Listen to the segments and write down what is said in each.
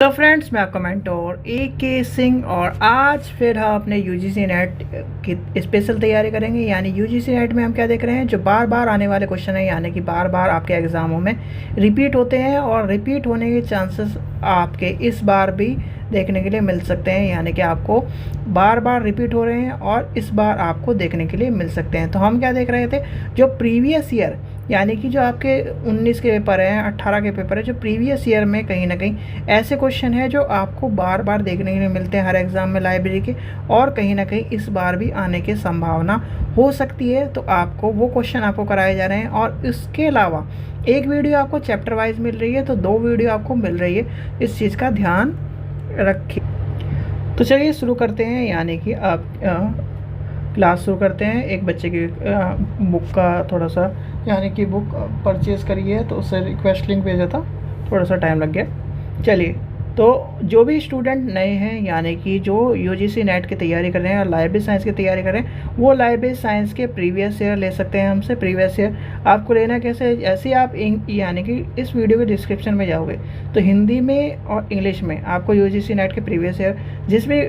तो फ्रेंड्स, मैं आपका मेंटोर AK सिंह और आज फिर हम अपने UGC नेट की स्पेशल तैयारी करेंगे। यानी UGC नेट में हम क्या देख रहे हैं, जो बार बार आने वाले क्वेश्चन है, यानी कि बार बार आपके एग्ज़ामों में रिपीट होते हैं और रिपीट होने के चांसेस आपके इस बार भी देखने के लिए मिल सकते हैं। यानी कि आपको बार बार रिपीट हो रहे हैं और इस बार आपको देखने के लिए मिल सकते हैं। तो हम क्या देख रहे थे, जो प्रीवियस ईयर यानी कि जो आपके 19 के पेपर हैं, 18 के पेपर है, जो प्रीवियस ईयर में कहीं ना कहीं ऐसे क्वेश्चन हैं जो आपको बार बार देखने के लिए मिलते हैं हर एग्ज़ाम में लाइब्रेरी के, और कहीं ना कहीं इस बार भी आने की संभावना हो सकती है। तो आपको वो क्वेश्चन आपको कराए जा रहे हैं और इसके अलावा एक वीडियो आपको चैप्टर वाइज मिल रही है, तो 2 वीडियो आपको मिल रही है। इस चीज़ का ध्यान रखिए। तो चलिए शुरू करते हैं। यानी कि आप क्लास शुरू करते हैं। एक बच्चे की बुक का थोड़ा सा, यानी कि बुक परचेज़ करी है तो उससे रिक्वेस्ट लिंक भेजा था, थोड़ा सा टाइम लग गया। चलिए, तो जो भी स्टूडेंट नए हैं, यानी कि जो UGC नेट की तैयारी कर रहे हैं और लाइब्रेरी साइंस की तैयारी कर रहे हैं, वो लाइब्रेरी साइंस के प्रीवियस ईयर ले सकते हैं हमसे। प्रीवियस ईयर आपको लेना कैसे, ऐसे आप यानी कि इस वीडियो के डिस्क्रिप्शन में जाओगे तो हिंदी में और इंग्लिश में आपको UGC नेट के प्रीवियस ईयर जिसमें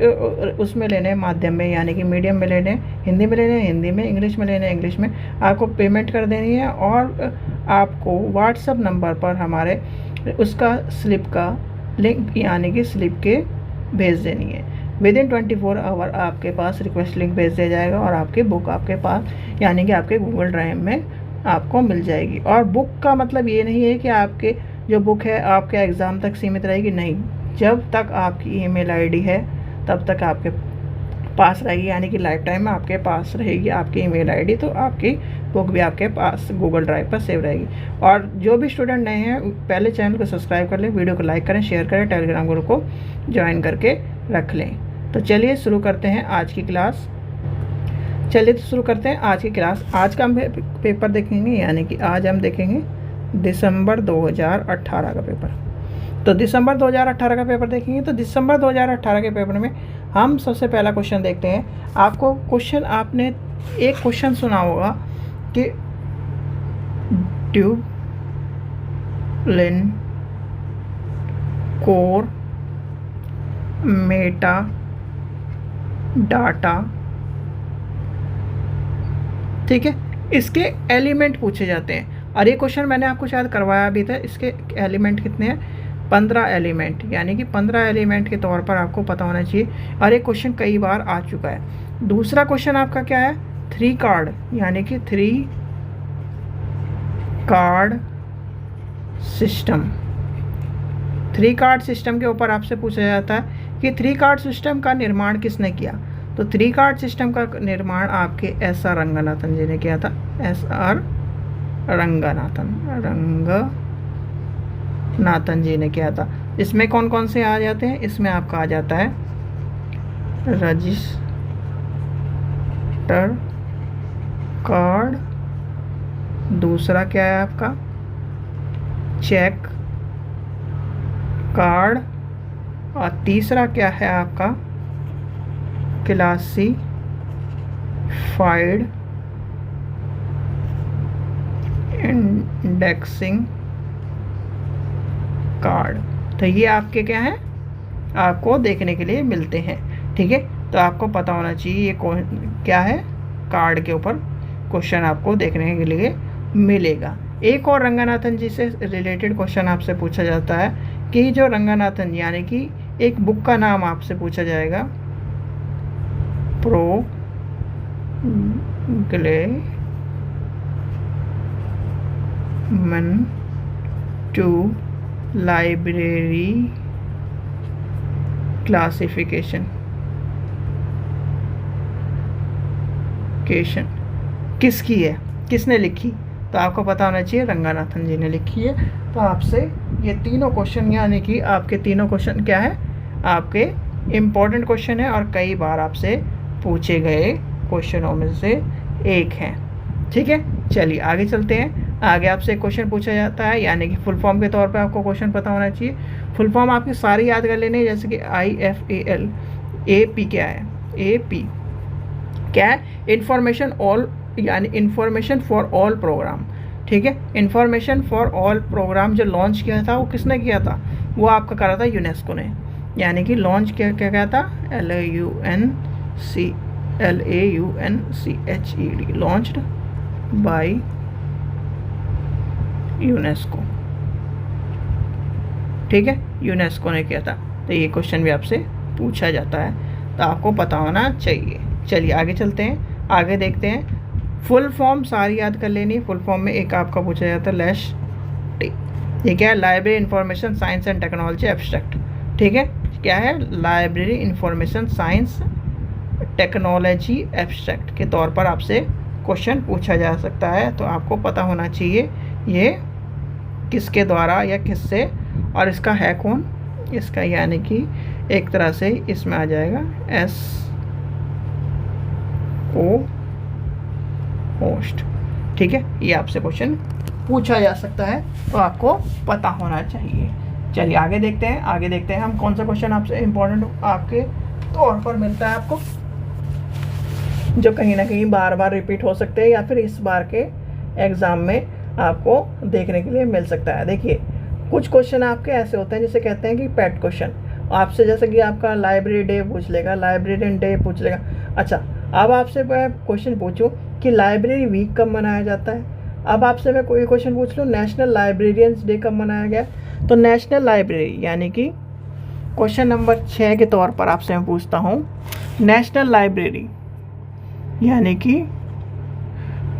उसमें लेने हैं, माध्यम में यानी कि मीडियम में लेने हैं, हिंदी में लेने हैं हिंदी में, इंग्लिश में लेने हैं इंग्लिश में, आपको पेमेंट कर देनी है और आपको व्हाट्सअप नंबर पर हमारे उसका स्लिप का लिंक यानी कि स्लिप के भेज देनी है। विदिन 24 आवर आपके पास रिक्वेस्ट लिंक भेज दिया जाएगा और आपकी बुक आपके पास यानी कि आपके गूगल ड्राइव में आपको मिल जाएगी। और बुक का मतलब ये नहीं है कि आपके जो बुक है आपके एग्ज़ाम तक सीमित रहेगी, नहीं, जब तक आपकी ईमेल आईडी है तब तक आपके पास रहेगी, यानी कि लाइफ टाइम में आपके पास रहेगी आपकी ईमेल आईडी। तो आपकी बुक भी आपके पास गूगल ड्राइव पर सेव रहेगी। और जो भी स्टूडेंट नए हैं, पहले चैनल को सब्सक्राइब कर लें, वीडियो को लाइक करें, शेयर करें, टेलीग्राम ग्रुप को ज्वाइन करके रख लें। तो चलिए शुरू करते हैं आज की क्लास। आज की क्लास। आज का हम पेपर देखेंगे, यानी कि आज हम देखेंगे दिसंबर 2018 का पेपर। तो दिसंबर 2018 का पेपर देखेंगे। तो दिसंबर 2018 के पेपर में हम सबसे पहला क्वेश्चन देखते हैं। आपको क्वेश्चन, आपने एक क्वेश्चन सुना होगा कि ट्यूब लिन कोर मेटा डाटा, ठीक है, इसके एलिमेंट पूछे जाते हैं। और ये क्वेश्चन मैंने आपको शायद करवाया भी था। इसके एलिमेंट कितने हैं? 15 एलिमेंट, यानी कि 15 एलिमेंट के तौर पर आपको पता होना चाहिए। और एक क्वेश्चन कई बार आ चुका है। दूसरा क्वेश्चन आपका क्या है? 3 कार्ड, यानी कि 3 कार्ड सिस्टम। 3 कार्ड सिस्टम के ऊपर आपसे पूछा जाता है कि 3 कार्ड सिस्टम का निर्माण किसने किया। तो 3 कार्ड सिस्टम का निर्माण आपके SR रंगनाथन जी ने किया था। SR रंगनाथन जी ने किया था। इसमें कौन कौन से आ जाते हैं? इसमें आपका आ जाता है रजिस्टर कार्ड, दूसरा क्या है आपका? चेक कार्ड, और तीसरा क्या है आपका? Classified indexing card. तो ये आपके क्या हैं, आपको देखने के लिए मिलते हैं, ठीक है। तो आपको पता होना चाहिए ये क्या है, कार्ड के ऊपर क्वेश्चन आपको देखने के लिए मिलेगा। एक और रंगनाथन जी से रिलेटेड क्वेश्चन आपसे पूछा जाता है कि जो रंगनाथन यानी कि एक बुक का नाम आपसे पूछा जाएगा, प्रोग्लेमन टू लाइब्रेरी क्लासिफिकेशन किसकी है, किसने लिखी? तो आपको पता होना चाहिए रंगनाथन जी ने लिखी है। तो आपसे ये तीनों क्वेश्चन, यानी कि आपके तीनों क्वेश्चन क्या है, आपके इम्पोर्टेंट क्वेश्चन है और कई बार आपसे पूछे गए क्वेश्चनों में से एक हैं, ठीक है। चलिए आगे चलते हैं। आगे आपसे क्वेश्चन पूछा जाता है, यानी कि फुल फॉर्म के तौर पे आपको क्वेश्चन पता होना चाहिए। फुल फॉर्म आपकी सारी याद कर लेने, जैसे कि IFAL। AP क्या है? AP क्या है? इंफॉर्मेशन ऑल, यानी इंफॉर्मेशन फॉर ऑल प्रोग्राम, ठीक है। इंफॉर्मेशन फॉर ऑल प्रोग्राम जो लॉन्च किया था वो किसने किया था, वो आपका करा था यूनेस्को ने, यानी कि लॉन्च क्या क्या था, LAUNCHED, लॉन्च्ड बाय यूनेस्को, ठीक है, यूनेस्को ने किया था। तो ये क्वेश्चन भी आपसे पूछा जाता है, तो आपको पता होना चाहिए। चलिए आगे चलते हैं, आगे देखते हैं। फुल फॉर्म सारी याद कर लेनी है। फुल फॉर्म में एक आपका पूछा जाता है LAST, ये क्या है, library information science and technology abstract, ठीक है, क्या है, library information science technology abstract के तौर पर आपसे क्वेश्चन पूछा जा सकता है। तो आपको पता होना चाहिए ये किसके द्वारा या किससे, और इसका है कौन, इसका यानी कि एक तरह से इसमें आ जाएगा SO होस्ट, ठीक है, ये आपसे क्वेश्चन पूछा जा सकता है, तो आपको पता होना चाहिए। चलिए आगे देखते हैं, आगे देखते हैं हम कौन सा क्वेश्चन आपसे इम्पोर्टेंट आपके तौर पर मिलता है आपको, जो कहीं ना कहीं बार बार रिपीट हो सकते हैं या फिर इस बार के एग्ज़ाम में आपको देखने के लिए मिल सकता है। देखिए कुछ क्वेश्चन आपके ऐसे होते हैं जिसे कहते हैं कि पैट क्वेश्चन, आपसे जैसे कि आपका लाइब्रेरी डे पूछ लेगा, लाइब्रेरियन डे पूछ लेगा। अच्छा, अब आपसे मैं क्वेश्चन पूछूं कि लाइब्रेरी वीक कब मनाया जाता है, अब आपसे मैं कोई क्वेश्चन पूछ लूँ नेशनल लाइब्रेरियंस डे कब मनाया गया, तो नेशनल लाइब्रेरी यानी कि क्वेश्चन नंबर 6 के तौर पर आपसे मैं पूछता हूँ, नेशनल लाइब्रेरी यानी कि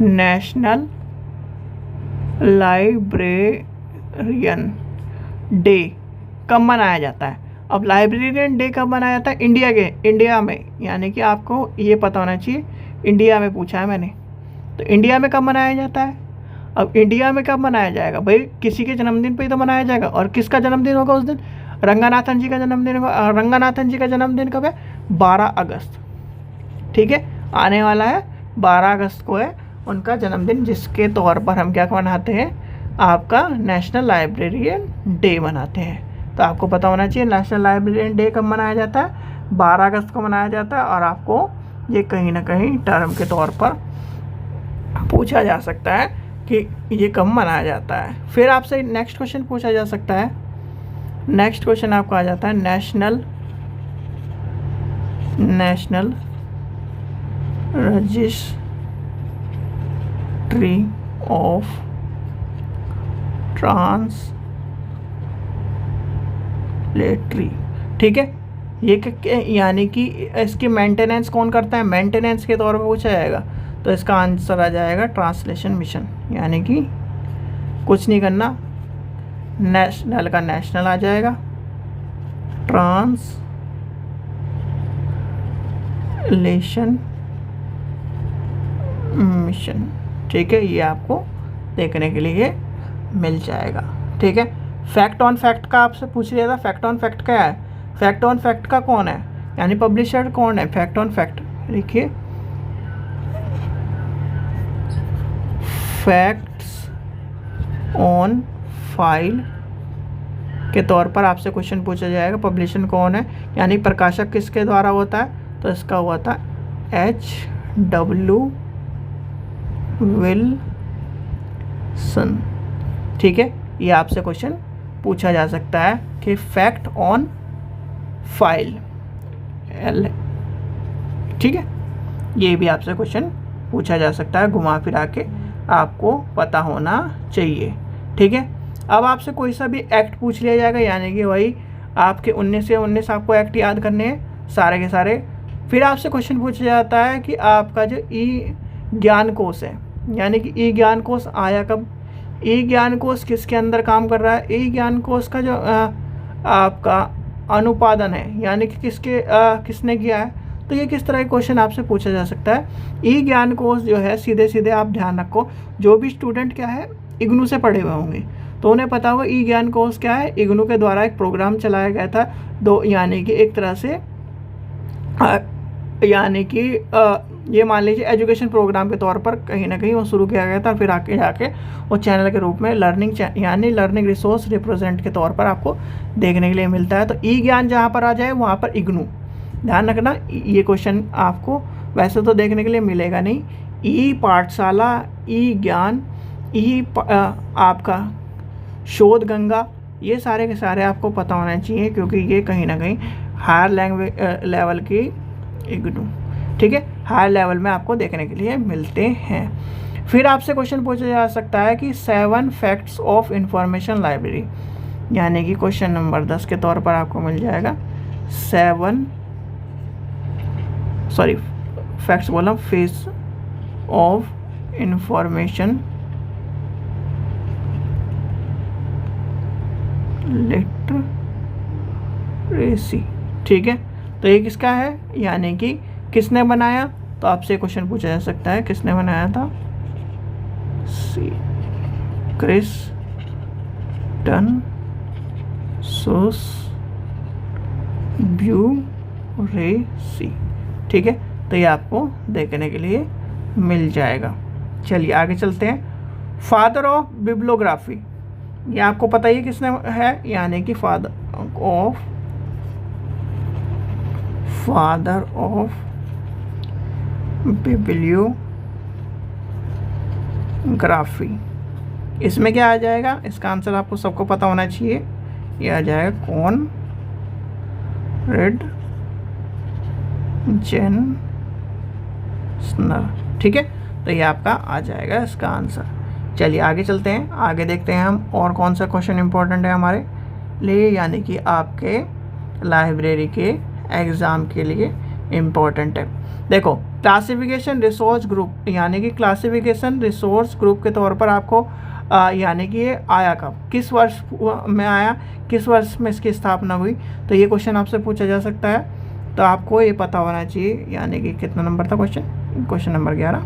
नेशनल लाइब्रेरियन डे कब मनाया जाता है। अब लाइब्रेरियन डे कब मनाया जाता है, इंडिया में, यानी कि आपको ये पता होना चाहिए, इंडिया में पूछा है मैंने, तो इंडिया में कब मनाया जाता है। अब इंडिया में कब मनाया जाएगा भाई, किसी के जन्मदिन पे ही तो मनाया जाएगा, और किसका जन्मदिन होगा उस दिन, रंगनाथन जी का जन्मदिन होगा। रंगनाथन जी का जन्मदिन कब है, 12 अगस्त, ठीक है, आने वाला है 12 अगस्त को है उनका जन्मदिन, जिसके तौर पर हम क्या मनाते हैं, आपका नेशनल लाइब्रेरियन डे मनाते हैं। तो आपको पता होना चाहिए नेशनल लाइब्रेरियन डे कब मनाया जाता है, 12 अगस्त को मनाया जाता है, और आपको ये कहीं ना कहीं टर्म के तौर पर पूछा जा सकता है कि ये कब मनाया जाता है। फिर आपसे नेक्स्ट क्वेश्चन पूछा जा सकता है, नेक्स्ट क्वेश्चन आपको आ जाता है नेशनल रजिस्ट्री ऑफ ट्रांसलेटरी, ठीक है, ये यानी कि इसकी मेंटेनेंस कौन करता है, मेंटेनेंस के तौर पर पूछा जाएगा, तो इसका आंसर आ जाएगा ट्रांसलेशन मिशन, यानी कि कुछ नहीं करना, नेशनल का नेशनल आ जाएगा, ट्रांसलेशन मिशन, ठीक है, ये आपको देखने के लिए मिल जाएगा, ठीक है। फैक्ट ऑन फैक्ट का आपसे पूछ लिया था, फैक्ट ऑन फैक्ट क्या है, फैक्ट ऑन फैक्ट का कौन है, यानी पब्लिशर कौन है, फैक्ट ऑन फैक्ट लिखिए, फैक्ट्स ऑन फाइल के तौर पर आपसे क्वेश्चन पूछा जाएगा, पब्लिशर कौन है, यानी प्रकाशक किसके द्वारा होता है, तो इसका हुआ था H.W. विल्सन, ठीक है, ये आपसे क्वेश्चन पूछा जा सकता है कि फैक्ट ऑन फाइल L, ठीक है, ये भी आपसे क्वेश्चन पूछा जा सकता है, घुमा फिरा के आपको पता होना चाहिए, ठीक है। अब आपसे कोई सा भी एक्ट पूछ लिया जाएगा, यानी कि वही आपके 19 से 19 आपको एक्ट याद करने हैं सारे के सारे। फिर आपसे क्वेश्चन पूछा जाता है कि आपका जो ई ज्ञान कोश है, यानी कि ई ज्ञान कोश आया कब, ई ज्ञान कोश किसके अंदर काम कर रहा है, ई ज्ञान कोश का जो आपका अनुपादन है, यानी कि किसने किया है, तो ये किस तरह के क्वेश्चन आपसे पूछा जा सकता है। ई ज्ञान कोश जो है, सीधे सीधे आप ध्यान रखो, जो भी स्टूडेंट क्या है इग्नू से पढ़े हुए होंगे तो उन्हें पता होगा ई ज्ञान कोश क्या है, इग्नू के द्वारा एक प्रोग्राम चलाया गया था, यानी कि एक तरह से यानी कि ये मान लीजिए एजुकेशन प्रोग्राम के तौर पर कहीं ना कहीं वो शुरू किया गया था, फिर आके जाके वो चैनल के रूप में लर्निंग रिसोर्स रिप्रेजेंट के तौर पर आपको देखने के लिए मिलता है। तो ई ज्ञान जहाँ पर आ जाए वहाँ पर इग्नू, ध्यान रखना, ये क्वेश्चन आपको वैसे तो देखने के लिए मिलेगा नहीं। ई पाठशाला, ई ज्ञान, आपका शोध गंगा, ये सारे के सारे आपको पता होना चाहिए, क्योंकि ये कहीं ना कहीं हायर लैंग्वेज लेवल की ठीक है, हायर लेवल में आपको देखने के लिए मिलते हैं। फिर आपसे क्वेश्चन पूछा जा सकता है कि 7 फैक्ट्स ऑफ इंफॉर्मेशन लाइब्रेरी, यानी कि क्वेश्चन नंबर 10 के तौर पर आपको मिल जाएगा 7 फैक्ट्स बोला फेस ऑफ इंफॉर्मेशन लिटरेसी। ठीक है, तो ये किसका है, यानी कि किसने बनाया, तो आपसे क्वेश्चन पूछा जा सकता है किसने बनाया था, क्रिस्टन ब्यूरेसी। ठीक है, तो ये आपको देखने के लिए मिल जाएगा। चलिए आगे चलते हैं। फादर ऑफ बिब्लियोग्राफी, ये आपको पता ही किसने है, यानी कि फादर ऑफ बिब्लियोग्राफी। इसमें क्या आ जाएगा, इसका आंसर आपको सबको पता होना चाहिए, ये आ जाएगा कॉनरेड जेन्सनर। ठीक है, तो ये आपका आ जाएगा इसका आंसर। चलिए आगे चलते हैं, आगे देखते हैं हम और कौन सा क्वेश्चन इंपॉर्टेंट है हमारे लिए, यानी कि आपके लाइब्रेरी के एग्ज़ाम के लिए इम्पोर्टेंट है। देखो, क्लासिफिकेशन रिसोर्स ग्रुप, यानी कि क्लासिफिकेशन रिसोर्स ग्रुप के तौर पर आपको यानी कि ये आया कब, किस वर्ष में आया, किस वर्ष में इसकी स्थापना हुई, तो ये क्वेश्चन आपसे पूछा जा सकता है। तो आपको ये पता होना चाहिए, यानी कि कितना नंबर था क्वेश्चन नंबर 11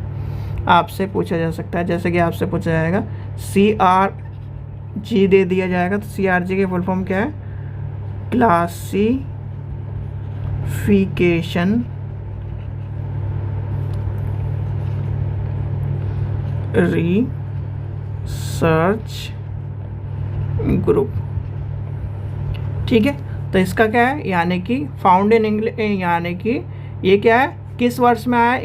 आपसे पूछा जा सकता है। जैसे कि आपसे पूछा जाएगा CRG दे दिया जाएगा, तो CRG की फुल फॉर्म क्या है, क्लासिफिकेशन रिसर्च ग्रुप। ठीक है, तो इसका क्या है, यानी कि फाउंड इन इंग्लैंड, यानी कि ये क्या है, किस वर्ष में आया,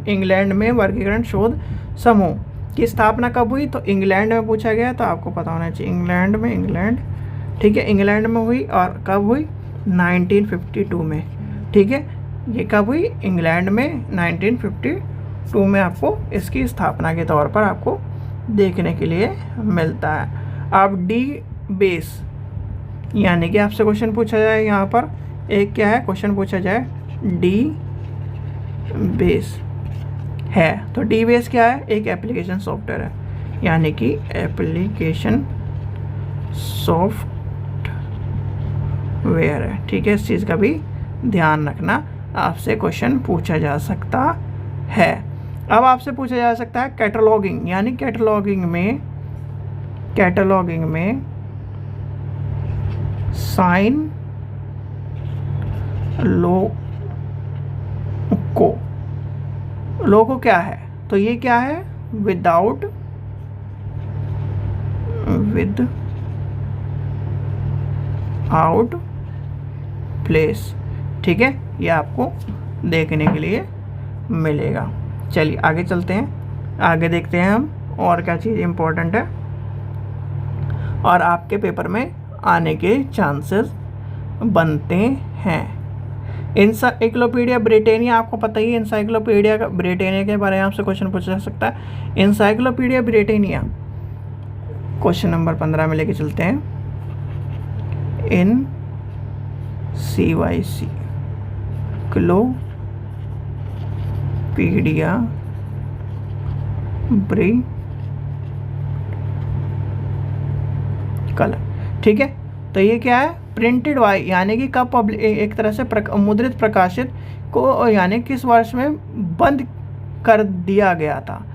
इंग्लैंड में वर्गीकरण शोध समूह की स्थापना कब हुई, तो इंग्लैंड में पूछा गया, तो आपको पता होना चाहिए इंग्लैंड। ठीक है, इंग्लैंड में हुई, और कब हुई, 1952 में। ठीक है, ये कब हुई, इंग्लैंड में 1952 में आपको इसकी स्थापना के तौर पर आपको देखने के लिए मिलता है। अब डी बेस, यानी कि आपसे क्वेश्चन पूछा जाए, यहाँ पर एक क्या है, क्वेश्चन पूछा जाए डी बेस है, तो डी बेस क्या है, एक एप्लीकेशन सॉफ्टवेयर है, यानी कि एप्लीकेशन सॉफ्टवेयर है। ठीक है, इस चीज़ का भी ध्यान रखना, आपसे क्वेश्चन पूछा जा सकता है। अब आपसे पूछा जा सकता है कैटलॉगिंग, यानी कैटलॉगिंग में साइन लोगो क्या है, तो ये क्या है, विदाउट प्लेस। ठीक है, ये आपको देखने के लिए मिलेगा। चलिए आगे चलते हैं, आगे देखते हैं हम और क्या चीज़ इम्पोर्टेंट है और आपके पेपर में आने के चांसेस बनते हैं। इंसाइक्लोपीडिया ब्रिटानिया, आपको पता ही है इंसाइक्लोपीडिया ब्रिटानिया के बारे में आपसे क्वेश्चन पूछा जा सकता है। इंसाइक्लोपीडिया ब्रिटानिया क्वेश्चन नंबर 15 में लेके चलते हैं। CYC क्लोपीडिया कलर। ठीक है, तो ये क्या है, प्रिंटेड वाई, यानी कि कब एक तरह से मुद्रित प्रकाशित को, यानी किस वर्ष में बंद कर दिया गया था।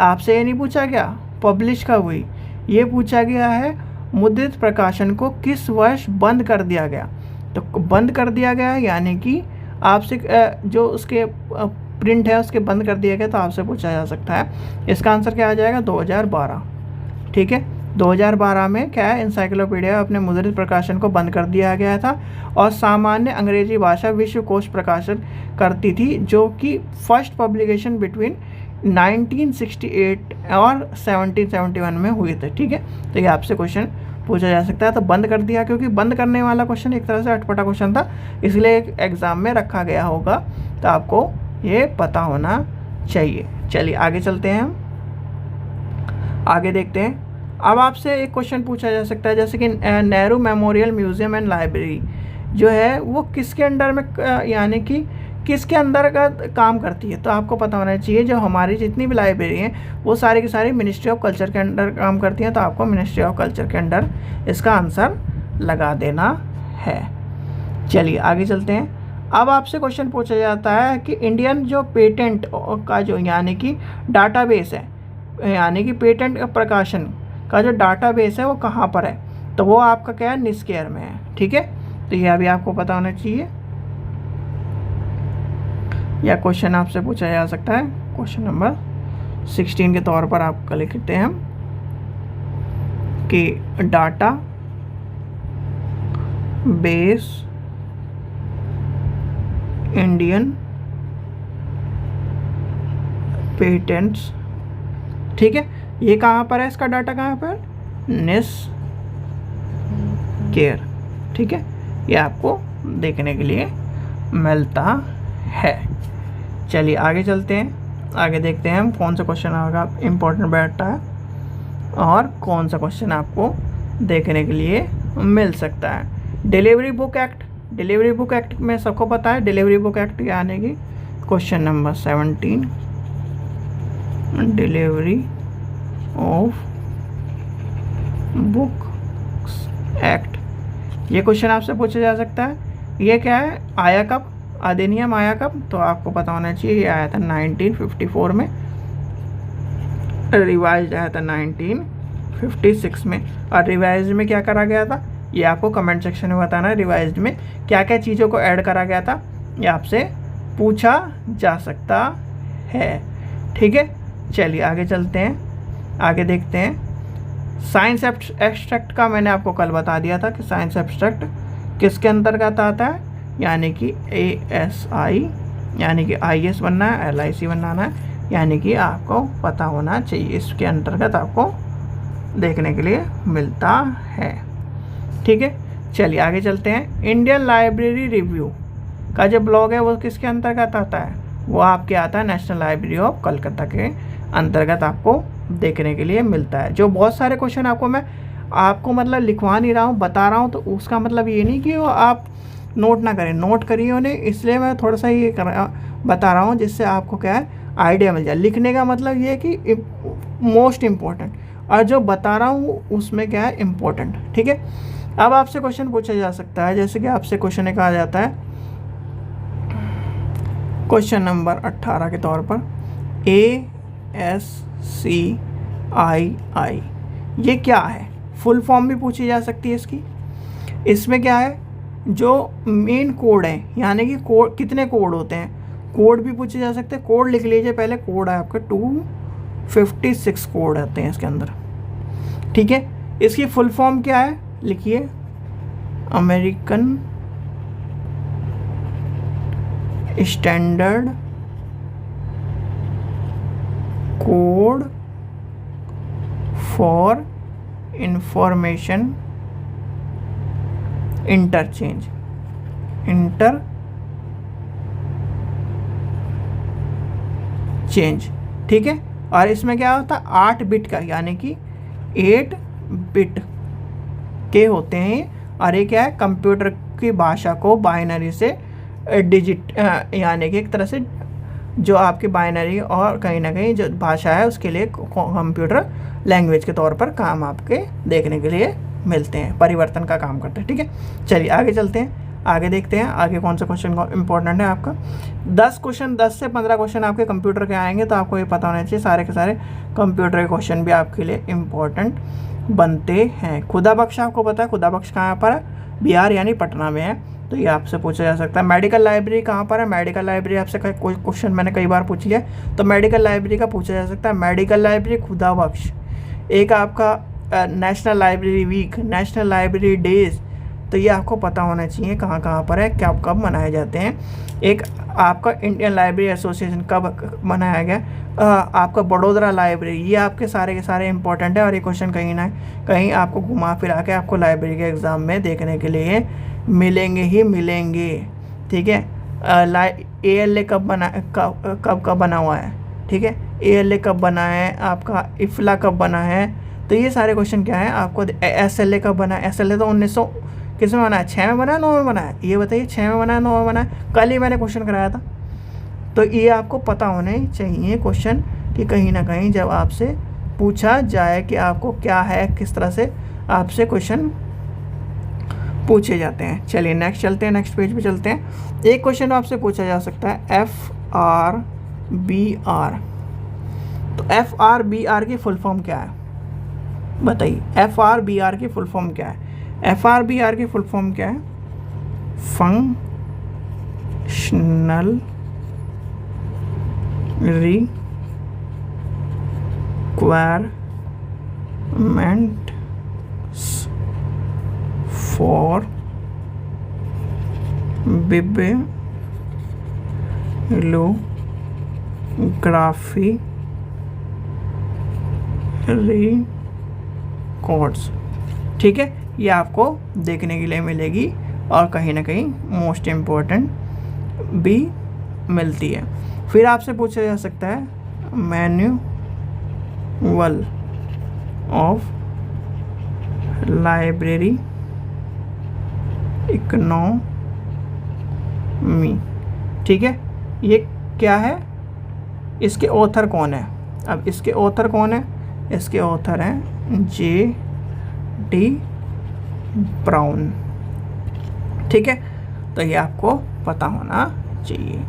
आपसे ये नहीं पूछा गया पब्लिश कब हुई, ये पूछा गया है मुद्रित प्रकाशन को किस वर्ष बंद कर दिया गया। तो बंद कर दिया गया यानी कि आपसे जो उसके प्रिंट है उसके बंद कर दिया गया, तो आपसे पूछा जा सकता है। इसका आंसर क्या आ जाएगा, 2012। ठीक है, 2012 में क्या है, इंसाइक्लोपीडिया अपने मुद्रित प्रकाशन को बंद कर दिया गया था और सामान्य अंग्रेजी भाषा विश्वकोश प्रकाशन करती थी, जो कि फर्स्ट पब्लिकेशन बिटवीन 1968 और 1771 में हुए थे। ठीक है, तो ये आपसे क्वेश्चन पूछा जा सकता है। तो बंद कर दिया, क्योंकि बंद करने वाला क्वेश्चन एक तरह से अटपटा क्वेश्चन था, इसलिए एक एग्ज़ाम में रखा गया होगा, तो आपको ये पता होना चाहिए। चलिए आगे चलते हैं, हम आगे देखते हैं। अब आपसे एक क्वेश्चन पूछा जा सकता है, जैसे कि Nehru memorial museum and library जो है वो किसके अंडर में, यानी कि किसके अंदर का काम करती है। तो आपको पता होना चाहिए, जो हमारी जितनी भी लाइब्रेरी हैं वो सारी की सारी मिनिस्ट्री ऑफ कल्चर के अंडर काम करती हैं। तो आपको मिनिस्ट्री ऑफ कल्चर के अंडर इसका आंसर लगा देना है। चलिए आगे चलते हैं। अब आपसे क्वेश्चन पूछा जाता है कि इंडियन जो पेटेंट का जो यानी कि डाटाबेस है, यानी कि पेटेंट प्रकाशन का जो डाटाबेस है वो कहाँ पर है। तो वो आपका क्या है, निस्केयर में है। ठीक है, तो ये अभी आपको पता होना चाहिए, या क्वेश्चन आपसे पूछा जा सकता है। क्वेश्चन नंबर 16 के तौर पर आप लिखते हैं कि डाटा बेस इंडियन पेटेंट्स। ठीक है, ये कहाँ पर है, इसका डाटा कहाँ पर, निस्केयर। ठीक है, ये आपको देखने के लिए मिलता है। चलिए आगे चलते हैं, आगे देखते हैं हम कौन सा क्वेश्चन होगा इम्पोर्टेंट बैठता है और कौन सा क्वेश्चन आपको देखने के लिए मिल सकता है। Delivery book act, delivery book act में सबको पता है, डिलीवरी बुक एक्ट यानी कि question number 17, delivery of book act. ये क्वेश्चन आपसे पूछा जा सकता है। ये क्या है, आया कब, अधिनियम आया कब, तो आपको पता होना चाहिए ये आया था 1954 में, रिवाइज आया था 1956 में। और रिवाइज में क्या करा गया था, ये आपको कमेंट सेक्शन में बताना है, रिवाइज में क्या क्या चीज़ों को ऐड करा गया था, ये आपसे पूछा जा सकता है। ठीक है, चलिए आगे चलते हैं, आगे देखते हैं। साइंस एब्स्ट्रैक्ट का मैंने आपको कल बता दिया था कि साइंस एब्स्ट्रैक्ट किसके अंतर्गत आता है, यानी कि ASI, यानी कि IS बनना है, LIC बनाना है, यानी कि आपको पता होना चाहिए, इसके अंतर्गत आपको देखने के लिए मिलता है। ठीक है, चलिए आगे चलते हैं। इंडियन लाइब्रेरी रिव्यू का जो ब्लॉग है वो किसके अंतर्गत आता है, वो आपके आता है नेशनल लाइब्रेरी ऑफ कलकत्ता के अंतर्गत आपको देखने के लिए मिलता है। जो बहुत सारे क्वेश्चन आपको मैं आपको मतलब लिखवा नहीं रहा हूँ, बता रहा हूँ, तो उसका मतलब ये नहीं कि वो आप नोट ना करें, नोट करिए उन्हें, इसलिए मैं थोड़ा सा ये बता रहा हूँ जिससे आपको क्या है आइडिया मिल जाए। लिखने का मतलब ये है कि मोस्ट इम्पोर्टेंट, और जो बता रहा हूँ उसमें क्या है इम्पोर्टेंट। ठीक है, अब आपसे क्वेश्चन पूछा जा सकता है, जैसे कि आपसे क्वेश्चन कहा जाता है क्वेश्चन नंबर 18 के तौर पर, ASCII ये क्या है, फुल फॉर्म भी पूछी जा सकती है इसकी। इसमें क्या है, जो मेन कोड है, यानी कि कोड कितने कोड होते हैं, कोड भी पूछे जा सकते हैं। कोड लिख लीजिए पहले, कोड है आपके 256 कोड आते हैं इसके अंदर। ठीक है, इसकी फुल फॉर्म क्या है, लिखिए, American standard code for information interchange, ठीक है। और इसमें क्या होता है, 8 बिट का, यानी कि 8 बिट के होते हैं। और ये क्या है, कंप्यूटर की भाषा को बाइनरी से डिजिट, यानी कि एक तरह से जो आपकी बाइनरी और कहीं ना कहीं जो भाषा है उसके लिए कंप्यूटर लैंग्वेज के तौर पर काम आपके देखने के लिए मिलते हैं, परिवर्तन का काम करते हैं। ठीक है, चलिए आगे चलते हैं, आगे देखते हैं आगे कौन सा क्वेश्चन इंपॉर्टेंट है आपका। 10 से 15 क्वेश्चन आपके कंप्यूटर के आएंगे, तो आपको ये पता होना चाहिए सारे के सारे कंप्यूटर के क्वेश्चन भी आपके लिए इम्पोर्टेंट बनते हैं। खुदा बख्श आपको पता है, खुदा बख्श कहाँ पर है, बिहार यानी पटना में है, तो ये आपसे पूछा जा सकता है। मेडिकल लाइब्रेरी कहाँ पर है, मेडिकल लाइब्रेरी आपसे कोई क्वेश्चन मैंने कई बार पूछ लिया, तो मेडिकल लाइब्रेरी का पूछा जा सकता है। मेडिकल लाइब्रेरी खुदा बख्श, एक आपका national library week, national library days, तो ये आपको पता होना चाहिए कहाँ कहाँ पर है, क्या कब मनाए जाते हैं। एक आपका इंडियन लाइब्रेरी एसोसिएशन कब मनाया गया, आपका बड़ोदरा लाइब्रेरी, ये आपके सारे के सारे इंपॉर्टेंट है। और ये क्वेश्चन कहीं ना कहीं आपको घुमा फिरा के आपको लाइब्रेरी के एग्ज़ाम में देखने के लिए मिलेंगे ही मिलेंगे। ठीक है, ALA कब बना हुआ है, ठीक है, ALA कब बना है, आपका इफ्ला कब बना है, तो ये सारे क्वेश्चन क्या है आपको। SLA कब बना है, SLA तो 1900 किस में बना है, 6 में बना है 9 में बना है, ये बताइए 6 में बना है 9 में बना है, कल ही मैंने क्वेश्चन कराया था। तो ये आपको पता होने चाहिए क्वेश्चन कि कहीं ना कहीं जब आपसे पूछा जाए कि आपको क्या है, किस तरह से आपसे क्वेश्चन पूछे जाते हैं। चलिए नेक्स्ट चलते हैं, नेक्स्ट पेज पे चलते हैं। एक क्वेश्चन आपसे पूछा जा सकता है FRBR। तो FRBR की फुल फॉर्म क्या है बताइए, FRBR की फुल फॉर्म क्या है। FRBR की फुल फॉर्म क्या है, functional requirements for bibliography records. ठीक है, ये आपको देखने के लिए मिलेगी और कहीं ना कहीं मोस्ट इम्पोर्टेंट भी मिलती है। फिर आपसे पूछा जा सकता है मैन्युअल ऑफ लाइब्रेरी इकोनॉमी। ठीक है, ये क्या है, इसके ऑथर कौन है। अब इसके ऑथर कौन है, इसके ऑथर हैं J.D. ब्राउन। ठीक है, तो ये आपको पता होना चाहिए।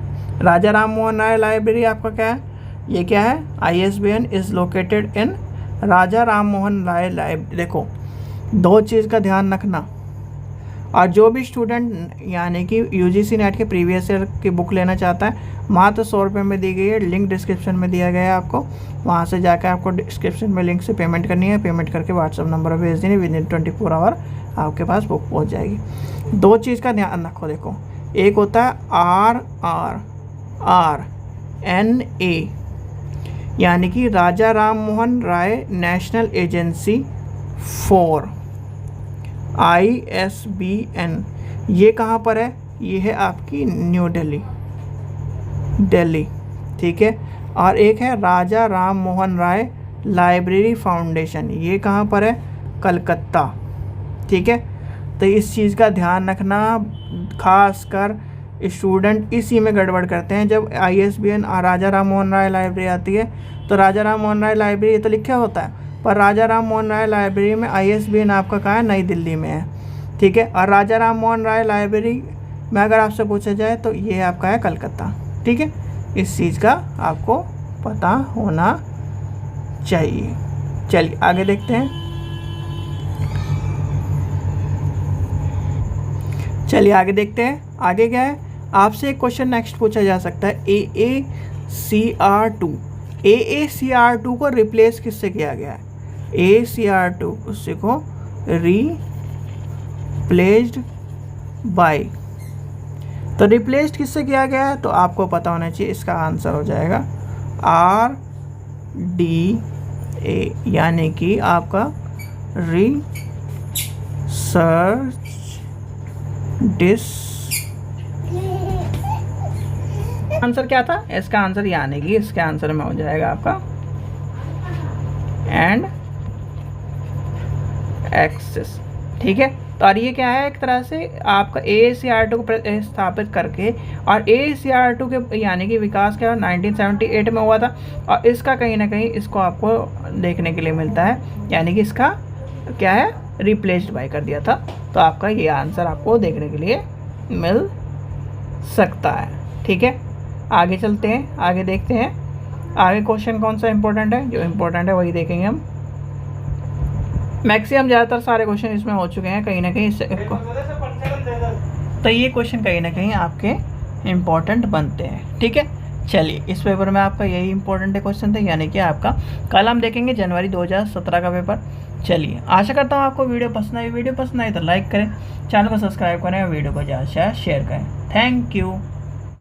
राजा राम मोहन राय लाइब्रेरी आपका क्या है, ये क्या है, ISBN is located in Raja Ram Mohan Roy library. देखो, दो चीज़ का ध्यान रखना, और जो भी स्टूडेंट यानी कि UGC नेट के प्रीवियस ईयर की बुक लेना चाहता है, मात्र 100 रुपये में दी गई है, लिंक डिस्क्रिप्शन में दिया गया है आपको, वहाँ से जाकर आपको डिस्क्रिप्शन में लिंक से पेमेंट करनी है, पेमेंट करके व्हाट्सअप नंबर पर भेज देनी, विदिन 24 आवर आपके पास बुक पहुँच जाएगी। दो चीज़ का ध्यान रखो, देखो, एक होता है RRNA यानी कि राजा राम मोहन राय नेशनल एजेंसी फॉर ISBN, ये कहाँ पर है, ये है आपकी न्यू दिल्ली। ठीक है, और एक है राजा राम मोहन राय लाइब्रेरी फाउंडेशन, ये कहाँ पर है, कलकत्ता। ठीक है, तो इस चीज़ का ध्यान रखना, खासकर स्टूडेंट इसी में गड़बड़ करते हैं। जब ISBN राजा राम मोहन राय लाइब्रेरी आती है तो राजा राम मोहन राय लाइब्रेरी तो लिखा होता है, पर राजा राम मोहन राय लाइब्रेरी में ISBN आपका कहाँ है, नई दिल्ली में है। ठीक है, और राजा राम मोहन राय लाइब्रेरी में अगर आपसे पूछा जाए तो ये आपका है कलकत्ता। ठीक है, इस चीज़ का आपको पता होना चाहिए। चलिए आगे देखते हैं, आगे क्या है, आपसे एक क्वेश्चन नेक्स्ट पूछा जा सकता है AACR2। AACR2 को रिप्लेस किससे किया गया है, AACR2 उससे को रिप्लेस्ड बाय, तो रिप्लेस्ड किससे किया गया है, तो आपको पता होना चाहिए, इसका आंसर हो जाएगा RDA यानी कि आपका रिसर्च आंसर क्या था, इसका आंसर यानी कि इसके आंसर में हो जाएगा आपका एंड एक्सेस। ठीक है, तो और ये क्या है, एक तरह से आपका AACR2 को स्थापित करके, और AACR2 के यानी कि विकास क्या 1978 में हुआ था, और इसका कहीं ना कहीं इसको आपको देखने के लिए मिलता है, यानी कि इसका क्या है, रिप्लेस्ड बाय कर दिया था। तो आपका ये आंसर आपको देखने के लिए मिल सकता है। ठीक है, आगे चलते हैं, आगे देखते हैं आगे क्वेश्चन कौन सा इंपॉर्टेंट है, जो इम्पोर्टेंट है वही देखेंगे हम। मैक्सिमम ज़्यादातर सारे क्वेश्चन इसमें हो चुके हैं कहीं ना कहीं, तो ये क्वेश्चन कहीं ना कहीं आपके इम्पोर्टेंट बनते हैं। ठीक है, चलिए, इस पेपर में आपका यही इंपॉर्टेंट क्वेश्चन थे, यानी कि आपका कल हम देखेंगे जनवरी 2017 का पेपर। चलिए, आशा करता हूँ आपको वीडियो पसंद आई तो लाइक करें, चैनल को सब्सक्राइब करें और वीडियो को ज़्यादा से ज़्यादा शेयर करें। Thank you.